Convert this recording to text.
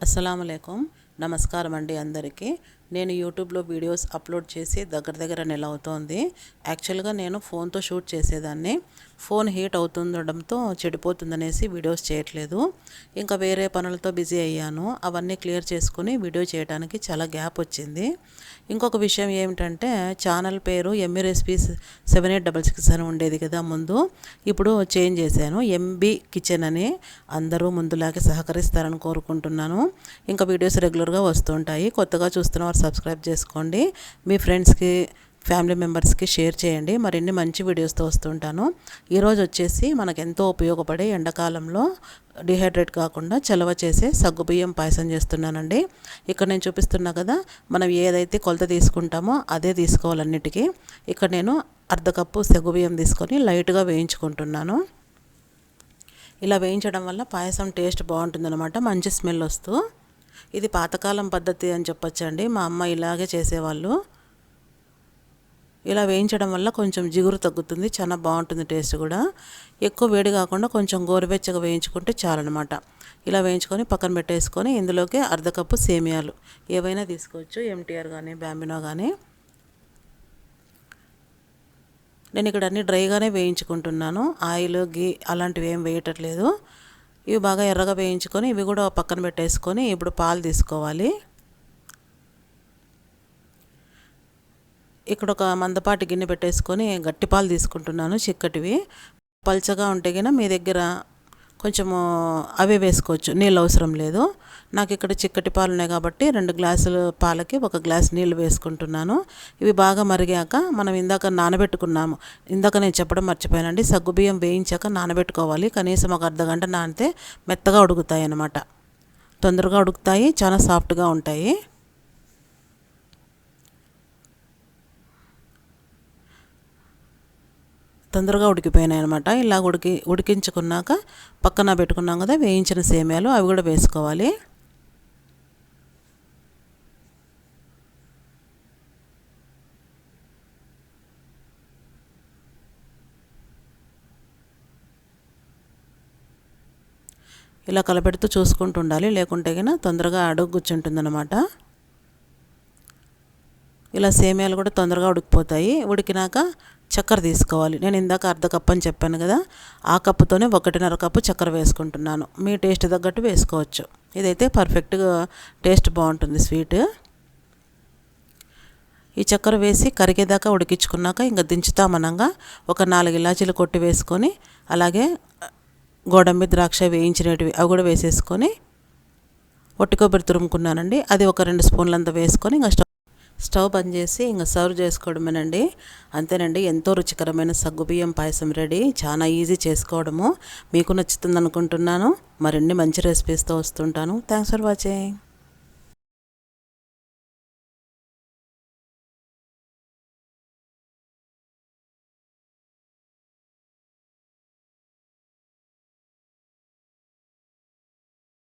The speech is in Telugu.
అస్సలాముఅలైకుం నమస్కారం అండి అందరికీ. నేను యూట్యూబ్లో వీడియోస్ అప్లోడ్ చేసి దగ్గర నెల అవుతోంది. యాక్చువల్గా నేను ఫోన్తో షూట్ చేసేదాన్ని. ఫోన్ హీట్ అవుతుండడంతో చెడిపోతుందనేసి వీడియోస్ చేయట్లేదు. ఇంకా వేరే పనులతో బిజీ అయ్యాను. అవన్నీ క్లియర్ చేసుకుని వీడియో చేయడానికి చాలా గ్యాప్ వచ్చింది. ఇంకొక విషయం ఏమిటంటే ఛానల్ పేరు ఎమ్మి రెసిపీస్ 7866 అని ఉండేది కదా ముందు. ఇప్పుడు చేంజ్ చేశాను, ఎంబీ కిచెన్ అని. అందరూ ముందులాగే సహకరిస్తారని కోరుకుంటున్నాను. ఇంకా వీడియోస్ రెగ్యులర్గా వస్తుంటాయి. కొత్తగా చూస్తున్న వారు సబ్స్క్రైబ్ చేసుకోండి. మీ ఫ్రెండ్స్కి, ఫ్యామిలీ మెంబర్స్కి షేర్ చేయండి. మరిన్ని మంచి వీడియోస్తో వస్తుంటాను. ఈరోజు వచ్చేసి మనకు ఎంతో ఉపయోగపడే ఎండాకాలంలో డిహైడ్రేట్ కాకుండా చలవ చేసే సగ్గుబియ్యం పాయసం చేస్తున్నానండి. ఇక్కడ నేను చూపిస్తున్నా కదా, మనం ఏదైతే కొలత తీసుకుంటామో అదే తీసుకోవాలన్నిటికీ. ఇక్కడ నేను అర్ధ కప్పు సగ్గుబియ్యం తీసుకొని లైట్గా వేయించుకుంటున్నాను. ఇలా వేయించడం వల్ల పాయసం టేస్ట్ బాగుంటుందన్నమాట, మంచి స్మెల్ వస్తూ. ఇది పాతకాలం పద్ధతి అని చెప్పొచ్చండి. మా అమ్మ ఇలాగే చేసేవాళ్ళు. ఇలా వేయించడం వల్ల కొంచెం జిగురు తగ్గుతుంది, చాలా బాగుంటుంది టేస్ట్ కూడా. ఎక్కువ వేడి కాకుండా కొంచెం గోరువెచ్చగా వేయించుకుంటే చాలన్నమాట. ఇలా వేయించుకొని పక్కన పెట్టేసుకొని ఇందులోకి అర్ధ కప్పు సేమియాలు ఏవైనా తీసుకోవచ్చు, ఎంటీఆర్ కానీ బ్యాంబినో కానీ. నేను ఇక్కడ అన్నీ డ్రైగానే వేయించుకుంటున్నాను, ఆయిల్ గీ అలాంటివి ఏం వేయట్లేదు. ఇవి బాగా ఎర్రగా వేయించుకొని ఇవి కూడా పక్కన పెట్టేసుకొని ఇప్పుడు పాలు తీసుకోవాలి. ఇక్కడ ఒక మందపాటి గిన్నె పెట్టేసుకొని గట్టి పాలు తీసుకుంటున్నాను, చిక్కటివి. పల్చగా ఉంటే గిన మీ దగ్గర కొంచెము అవే వేసుకోవచ్చు, నీళ్ళు అవసరం లేదు. నాకు ఇక్కడ చిక్కటి పాలు ఉన్నాయి కాబట్టి 2 గ్లాసుల పాలకి 1 గ్లాస్ నీళ్ళు వేసుకుంటున్నాను. ఇవి బాగా మరిగాక మనం ఇందాక నానబెట్టుకున్నాము, ఇందాక నేను చెప్పడం మర్చిపోయానండి, సగ్గుబియ్యం వేయించాక నానబెట్టుకోవాలి. కనీసం ఒక అర్ధగంట నానితే మెత్తగా ఉడుకుతాయి అన్నమాట. తొందరగా ఉడుకుతాయి, చాలా సాఫ్ట్గా ఉంటాయి. తొందరగా ఉడికిపోయినాయి అనమాట. ఇలా ఉడికించుకున్నాక పక్కన పెట్టుకున్నాం కదా వేయించిన సేమియాలు, అవి కూడా వేసుకోవాలి. ఇలా కలపెడుతూ చూసుకుంటూ ఉండాలి, లేకుంటే కన్నా తొందరగా అడుగు కూర్చుంటుందన్నమాట. ఇలా సేమియాలు కూడా తొందరగా ఉడికిపోతాయి. ఉడికినాక చక్కెర తీసుకోవాలి. నేను ఇందాక అర్ధ కప్పు అని చెప్పాను కదా, ఆ కప్పుతోనే 1.5 కప్పు చక్కెర వేసుకుంటున్నాను. మీ టేస్ట్ తగ్గట్టు వేసుకోవచ్చు. ఇదైతే పర్ఫెక్ట్గా టేస్ట్ బాగుంటుంది, స్వీట్. ఈ చక్కెర వేసి కరిగేదాకా ఉడికించుకున్నాక ఇంకా దించుతామనంగా ఒక 4 ఇలాచీలు కొట్టి వేసుకొని, అలాగే గోడంబి ద్రాక్ష వేయించినవి అవి కూడా వేసేసుకొని ఒట్టి కొబ్బరి తురుముకున్నానండి, అది ఒక 2 స్పూన్లంతా వేసుకొని ఇంకా స్టవ్ బంద్ చేసి ఇంకా సర్వ్ చేసుకోవడమేనండి. అంతేనండి, ఎంతో రుచికరమైన సగ్గుబియ్యం పాయసం రెడీ. చాలా ఈజీ చేసుకోవడము. మీకు నచ్చుతుంది అనుకుంటున్నాను. మరిన్ని మంచి రెసిపీస్తో వస్తుంటాను. Thanks for watching.